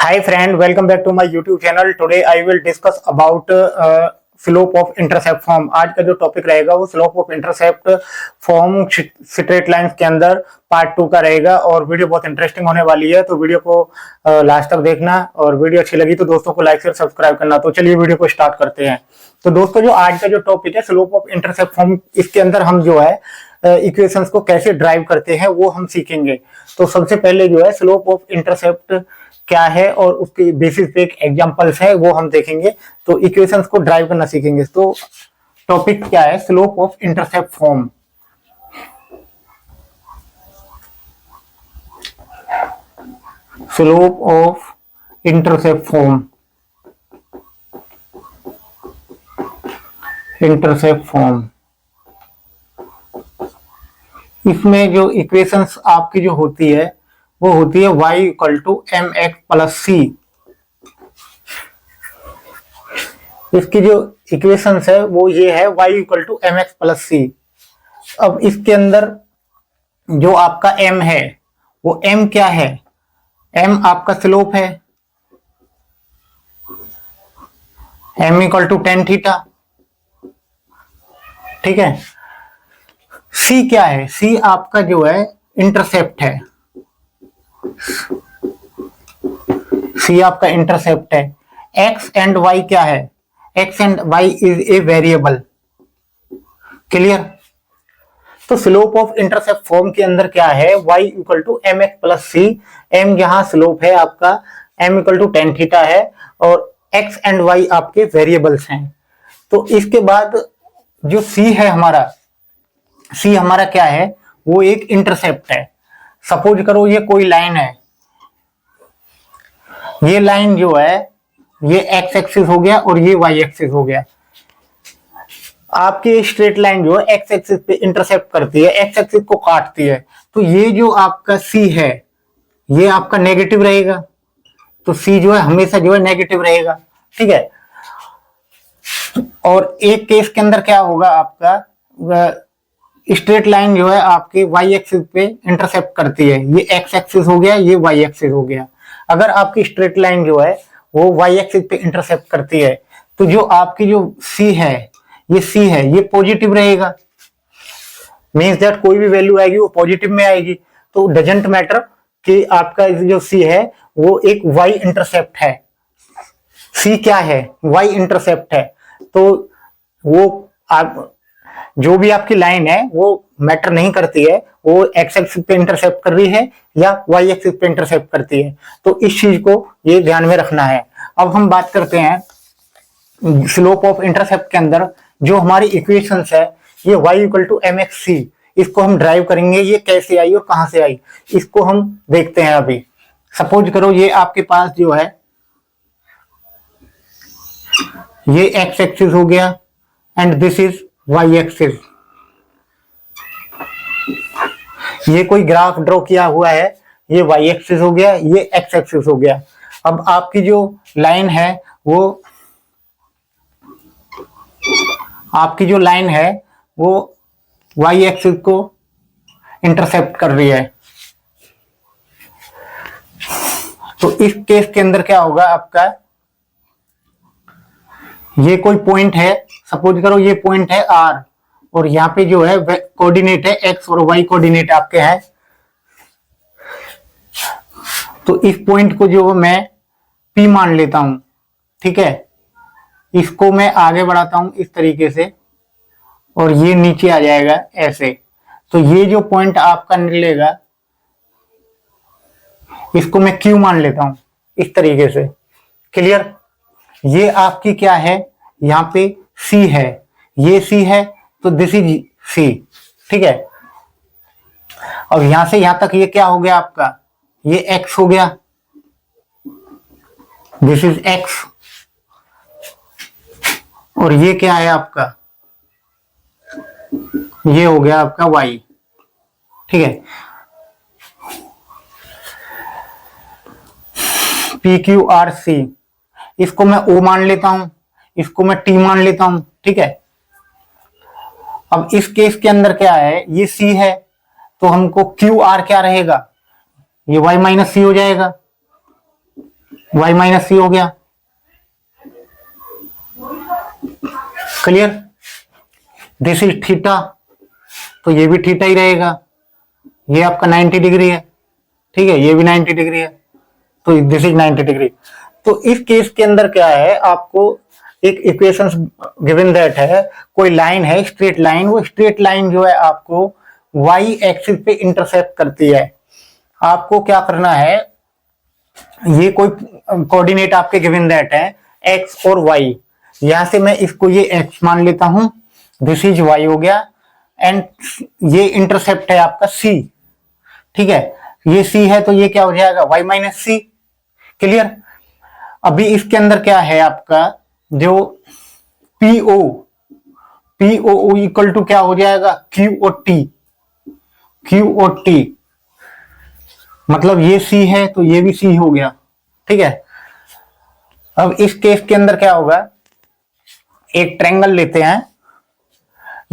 Hi friend, welcome back to my YouTube channel. Today I will discuss about slope of intercept form. आज का जो topic रहेगा वो slope of intercept form straight lines के अंदर part 2 का रहेगा और वीडियो बहुत इंटरेस्टिंग होने वाली है, तो वीडियो को लास्ट तक देखना और वीडियो अच्छी लगी तो दोस्तों को लाइक शेयर सब्सक्राइब करना। तो चलिए वीडियो को स्टार्ट करते हैं। तो दोस्तों जो आज का जो टॉपिक है स्लोप ऑफ इंटरसेप्ट फॉर्म, इसके अंदर हम जो है इक्वेशंस को कैसे ड्राइव करते हैं वो हम सीखेंगे। तो सबसे पहले जो है स्लोप ऑफ इंटरसेप्ट क्या है और उसके बेसिस पे एक एग्जांपल्स है वो हम देखेंगे। तो इक्वेशंस को ड्राइव करना सीखेंगे। तो टॉपिक क्या है? Slope of intercept form. Slope of intercept form, intercept form, इसमें जो इक्वेशंस आपकी जो होती है वो होती है y equal to M x plus C. इसकी जो इक्वेशंस है वो ये है y equal to M x plus C. अब इसके अंदर जो आपका m है वो m क्या है? m आपका स्लोप है, m equal to tan theta, ठीक है। c क्या है? c आपका जो है इंटरसेप्ट है, c आपका इंटरसेप्ट है। x एंड y क्या है? x and y is a variable. Clear? तो स्लोप ऑफ इंटरसेप्ट फॉर्म के अंदर क्या है? y equal to M x plus c. m जहां स्लोप है आपका, m equal to tan theta है और x एंड y आपके वेरिएबल्स हैं। तो इसके बाद जो c है हमारा, c हमारा क्या है? वो एक इंटरसेप्ट है। सपोज करो ये कोई लाइन है, ये लाइन जो है ये एक्स एक्सिस हो गया और ये वाई एक्सिस हो गया। आपकी स्ट्रेट लाइन जो है एक्स एक्सिस पे इंटरसेप्ट करती है, एक्स एक्सिस को काटती है। तो ये जो आपका सी है ये आपका नेगेटिव रहेगा। तो सी जो है हमेशा जो है नेगेटिव रहेगा, ठीक है। और एक केस के अंदर क्या होगा, आपका स्ट्रेट लाइन जो है आपके वाई एक्सिस पे इंटरसेप्ट करती है। ये एक्स एक्सिस हो गया, ये वाई एक्सिस हो गया। अगर आपकी स्ट्रेट लाइन जो है वो वाई एक्सिस पे इंटरसेप्ट करती है तो जो आपकी जो सी है, ये सी है, ये पॉजिटिव रहेगा। मीन्स दैट कोई भी वैल्यू आएगी वो पॉजिटिव में आएगी। तो डजंट मैटर कि आपका जो सी है वो एक वाई इंटरसेप्ट है। सी क्या है? वाई इंटरसेप्ट है। तो वो आप जो भी आपकी लाइन है वो मैटर नहीं करती है वो एक्स एक्सिस पे इंटरसेप्ट कर रही है या वाई एक्सिस पे इंटरसेप्ट करती है। तो इस चीज को ये ध्यान में रखना है। अब हम बात करते हैं स्लोप ऑफ इंटरसेप्ट के अंदर जो हमारी इक्वेशंस है, ये y equal to M X C, इसको हम ड्राइव करेंगे। ये कैसे आई और कहां से आई इसको हम देखते हैं अभी। सपोज करो ये आपके पास जो है ये एक्स एक्सिस हो गया and this is y axis. ये कोई ग्राफ ड्रॉ किया हुआ है, ये वाई एक्सिस हो गया, ये एक्स एक्सिस हो गया। अब आपकी जो लाइन है वो, आपकी जो लाइन है वो वाई एक्सिस को इंटरसेप्ट कर रही है। तो इस केस के अंदर क्या होगा, आपका ये कोई पॉइंट है, सपोज करो ये पॉइंट है आर और यहाँ पे जो है कोऑर्डिनेट है एक्स और वाई कोऑर्डिनेट आपके हैं। तो इस पॉइंट को जो मैं पी मान लेता हूं, ठीक है। इसको मैं आगे बढ़ाता हूं इस तरीके से और ये नीचे आ जाएगा ऐसे। तो ये जो पॉइंट आपका निकलेगा इसको मैं क्यू मान लेता हूं इस तरीके से। क्लियर? ये आपकी क्या है, यहाँ पे सी है, ये सी है तो दिस इज सी, ठीक है। अब यहां से यहां तक ये क्या हो गया आपका, ये एक्स हो गया, दिस इज एक्स। और ये क्या है आपका, ये हो गया आपका वाई, ठीक है। पी क्यू आर सी, इसको मैं ओ मान लेता हूं, इसको मैं टी मान लेता हूं, ठीक है। अब इस केस के अंदर क्या है, ये सी है तो हमको क्यू आर क्या रहेगा, ये y माइनस सी हो जाएगा। y माइनस सी हो गया। क्लियर? दिस इज थीटा, तो ये भी थीटा ही रहेगा। ये आपका 90 डिग्री है, ठीक है, ये भी 90 डिग्री है, तो दिस इज 90 डिग्री। तो इस केस के अंदर क्या है, आपको एक इक्वेशन गिवन दैट है, कोई लाइन है स्ट्रेट लाइन, वो स्ट्रेट लाइन जो है आपको y एक्सिस पे इंटरसेक्ट करती है। आपको क्या करना है, ये कोई कोऑर्डिनेट आपके गिवन दैट है x और y, यहां से मैं इसको ये x मान लेता हूं, दिस इज y हो गया, एंड ये इंटरसेप्ट है आपका c, ठीक है, ये c है तो ये क्या हो जाएगा y माइनस सी। क्लियर? अभी इसके अंदर क्या है आपका जो PO, PO इक्वल टू क्या हो जाएगा QOT, QOT मतलब ये C है तो ये भी C हो गया, ठीक है। अब इस केस के अंदर क्या होगा, एक ट्रायंगल लेते हैं,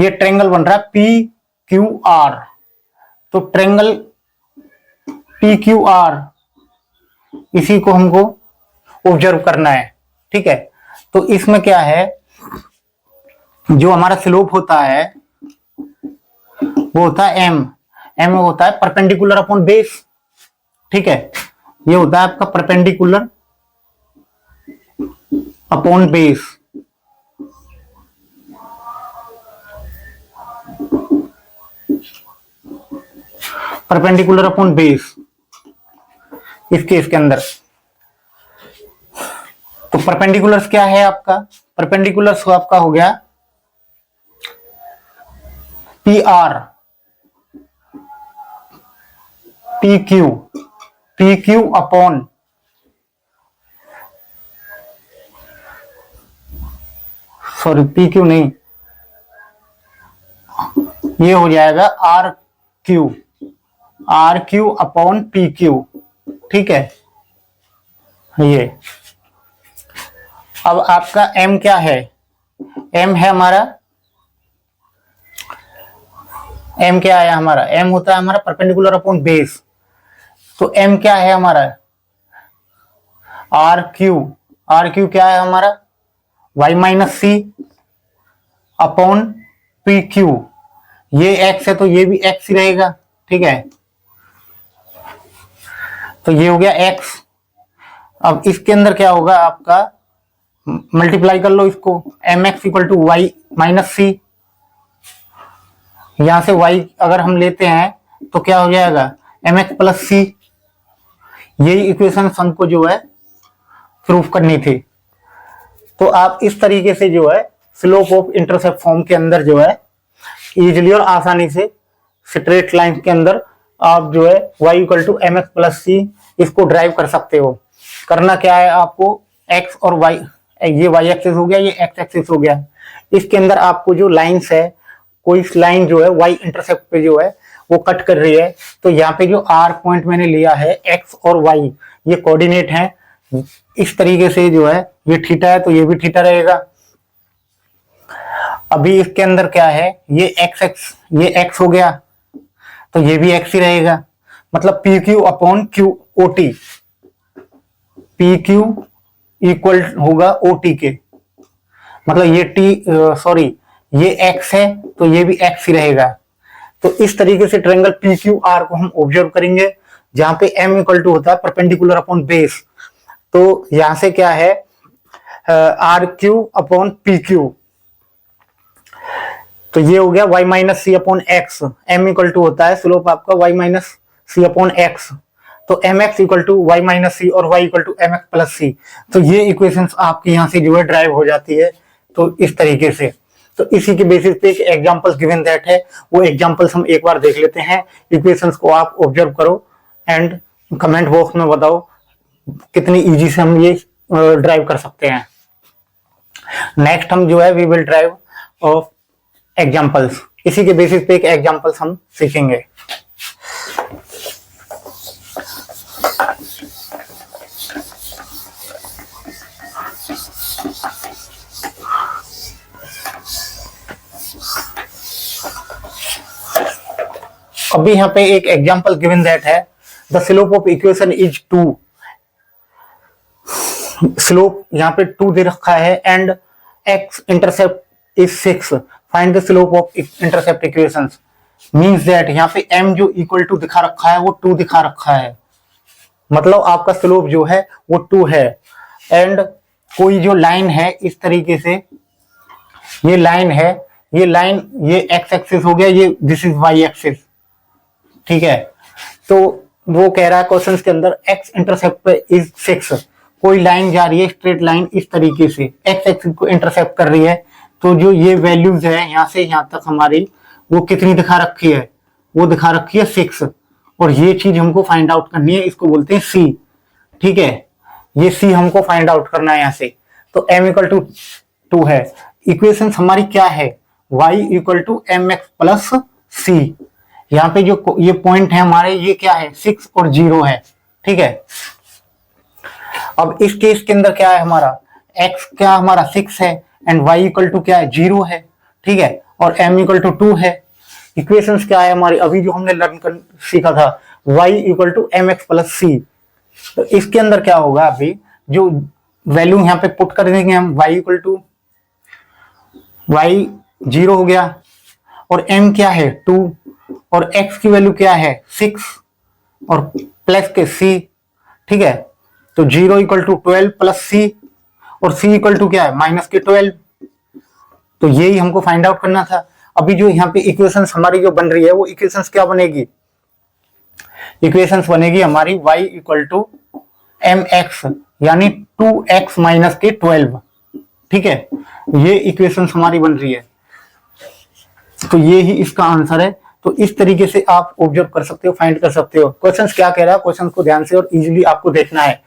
ये ट्रायंगल बन रहा है PQR, तो ट्रायंगल PQR इसी को हमको ऑब्जर्व करना है, ठीक है। तो इसमें क्या है, जो हमारा स्लोप होता है वो होता है m होता है परपेंडिकुलर अपॉन बेस, ठीक है, ये होता है आपका perpendicular upon base. Perpendicular upon base इस केस के अंदर, तो परपेंडिकुलर्स क्या है आपका, परपेंडिकुलर्स आपका हो गया PR, PQ upon sorry PQ नहीं, ये हो जाएगा RQ अपॉन PQ, ठीक है। ये अब आपका M क्या है, M है हमारा, M क्या है हमारा, M होता है हमारा परपेंडिकुलर अपॉन बेस, तो M क्या है हमारा RQ क्या है हमारा y minus C upon PQ, ये x है तो ये भी x ही रहेगा, ठीक है, तो ये हो गया x। अब इसके अंदर क्या होगा आपका, मल्टीप्लाई कर लो इसको, mx equal to y minus C, यहां से y अगर हम लेते हैं तो क्या हो जाएगा mx प्लस सी। यही इक्वेशन हमको जो है प्रूफ करनी थी। तो आप इस तरीके से जो है स्लोप ऑफ इंटरसेप्ट फॉर्म के अंदर जो है इजीली और आसानी से स्ट्रेट लाइन के अंदर आप जो है y equal to mx plus C इसको ड्राइव कर सकते हो। करना क्या है आपको, x और y, ये y एक्सिस हो गया, ये x एक्सिस हो गया, इसके अंदर आपको जो लाइंस है, कोई लाइन जो है y इंटरसेप्ट पे जो है वो कट कर रही है, तो यहाँ पे जो r पॉइंट मैंने लिया है x और y ये कोऑर्डिनेट है, इस तरीके से जो है ये थीटा है तो ये भी थीटा रहेगा। अभी इसके अंदर क्या है, ये ये x हो गया तो ये भी x ही रहेगा, मतलब PQ upon QOT, PQ equal होगा OT के, मतलब ये ये x है तो ये भी x ही रहेगा। तो इस तरीके से ट्रायंगल PQR को हम ऑब्जर्व करेंगे, जहां पे m इक्वल टू होता है परपेंडिकुलर अपॉन बेस, तो यहां से क्या है RQ अपॉन PQ, तो ये हो गया y minus C upon X, m equal to होता है स्लोप आपका y minus C upon X, तो mx equal to y minus C और y equal to mx plus C. तो ये इक्वेशंस आपके यहाँ से जो है ड्राइव हो जाती है, तो इस तरीके से। तो इसी के बेसिस पे एक एग्जांपल्स गिवन दैट है, वो एग्जांपल्स हम एक बार देख लेते हैं। इक्वेशंस को आप ऑब्जर्व करो एंड कमेंट बॉक्स में बताओ कितनी इजी से हम ये ड्राइव कर सकते हैं। नेक्स्ट हम जो है we will derive of examples, इसी के बेसिस पे एक एग्जांपल्स हम सीखेंगे। अभी यहाँ पे एक एग्जांपल गिवन दैट है, the slope of equation is 2, slope यहाँ पे 2 दे रखा है and x intercept is 6, find the slope of intercept equations. Means that यहाँ पे m जो इक्वल टू दिखा रखा है वो 2 दिखा रखा है, मतलब आपका स्लोप जो है वो 2 है। एंड कोई जो लाइन है इस तरीके से, ये लाइन है, ये लाइन ये एक्स एक्सिस हो गया, ये दिस इज वाई एक्सिस, ठीक है। तो वो कह रहा है क्वेश्चन के अंदर एक्स इंटरसेप्ट पे इज 6, कोई लाइन जा रही है स्ट्रेट लाइन इस तरीके से, एक्स एक्सिस को इंटरसेप्ट कर रही है, तो जो ये वैल्यूज है यहाँ से यहाँ तक हमारी वो कितनी दिखा रखी है, वो दिखा रखी है 6, और ये चीज हमको फाइंड आउट करनी है, इसको बोलते हैं सी, ठीक है। ये सी हमको फाइंड आउट करना है यहाँ से। तो m इक्वल टू 2 है, इक्वेशन हमारी क्या है, y equal to M x plus C. यहाँ पे जो ये पॉइंट है हमारे, ये क्या है 6 और 0 है, ठीक है। अब इस केस के अंदर क्या है हमारा, x क्या हमारा 6 है एंड y इक्वल टू क्या है 0 है, ठीक है, और m इक्वल टू 2 है। इक्वेशंस क्या है हमारी, अभी जो हमने लर्न कर सीखा था, y equal to M x plus C. तो इसके अंदर क्या होगा, अभी जो वैल्यू यहाँ पे पुट कर देंगे हम, y इक्वल टू y 0 हो गया, और m क्या है 2, और x की वैल्यू क्या है 6, और प्लस के c, ठीक है। तो 0 इक्वल टू 12 प्लस c, और c इक्वल टू क्या है माइनस के 12। तो यही हमको फाइंड आउट करना था। अभी जो यहाँ पे इक्वेशंस हमारी जो बन रही है वो इक्वेशंस क्या बनेगी, इक्वेशंस बनेगी हमारी y equal to M x यानी 2x माइनस के 12, ठीक है। ये इक्वेशंस हमारी बन रही है, तो ये ही इसका आंसर है। तो इस तरीके से आप ऑब्जर्व कर सकते हो, फाइंड कर सकते हो। क्वेश्चन क्या कह रहा है, क्वेश्चन को ध्यान से और इजीली आपको देखना है।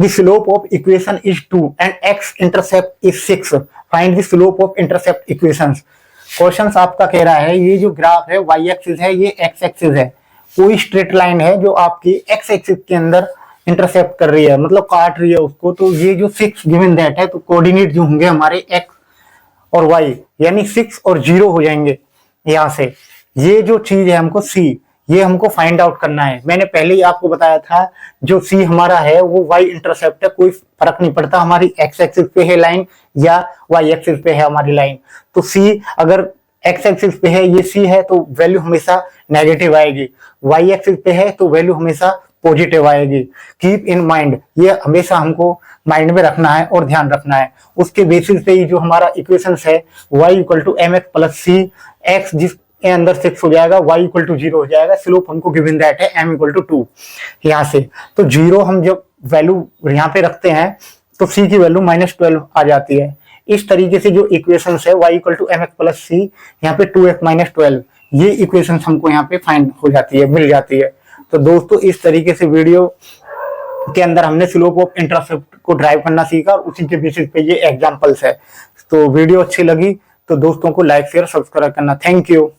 The slope of equation is 2 and x intercept is 6, find the slope of intercept equations. Question आपका कह रहा है ये जो ग्राफ है वाई एक्सिस है, ये एक्स एक्सिस है, कोई स्ट्रेट लाइन है जो आपकी एक्स एक्सिस के अंदर इंटरसेप्ट कर रही है, मतलब काट रही है उसको। तो ये जो 6 गिवन दैट है, तो कोऑर्डिनेट जो होंगे हमारे एक्स और वाई, यानी 6 और 0 हो जाएंगे यहाँ से। ये जो चीज है हमको सी, ये हमको फाइंड आउट करना है। मैंने पहले ही आपको बताया था जो सी हमारा है वो वाई इंटरसेप्ट है, कोई फर्क नहीं पड़ता हमारी एक्स एक्सिस पे है लाइन या वाई एक्सिस पे है हमारी लाइन। तो सी अगर एक्स एक्सिस पे है, ये सी है, तो वैल्यू हमेशा नेगेटिव आएगी, वाई एक्सिस पे है तो वैल्यू हमेशा पॉजिटिव आएगी। कीप इन माइंड, ये हमेशा हमको माइंड में रखना है और ध्यान रखना है। उसके बेसिस पे ही जो हमारा इक्वेशन है y equal to M x plus c, x जिसके अंदर 6 हो जाएगा, y इक्वल टू 0 हो जाएगा, स्लोप हमको गिवन दैट है m इक्वल टू 2 यहाँ से। तो 0 हम जब वैल्यू यहाँ पे रखते हैं तो c की वैल्यू -12 आ जाती है। इस तरीके से जो इक्वेशन है y equal to M x plus C, यहाँ पे 2x माइनस 12, ये इक्वेशन हमको यहाँ पे फाइंड हो जाती है, मिल जाती है। तो दोस्तों इस तरीके से वीडियो के अंदर हमने स्लोप ऑफ इंटरसेप्ट को ड्राइव करना सीखा, और उसी के बेसिस पे ये एग्जांपल्स है। तो वीडियो अच्छी लगी तो दोस्तों को लाइक शेयर सब्सक्राइब करना। Thank you.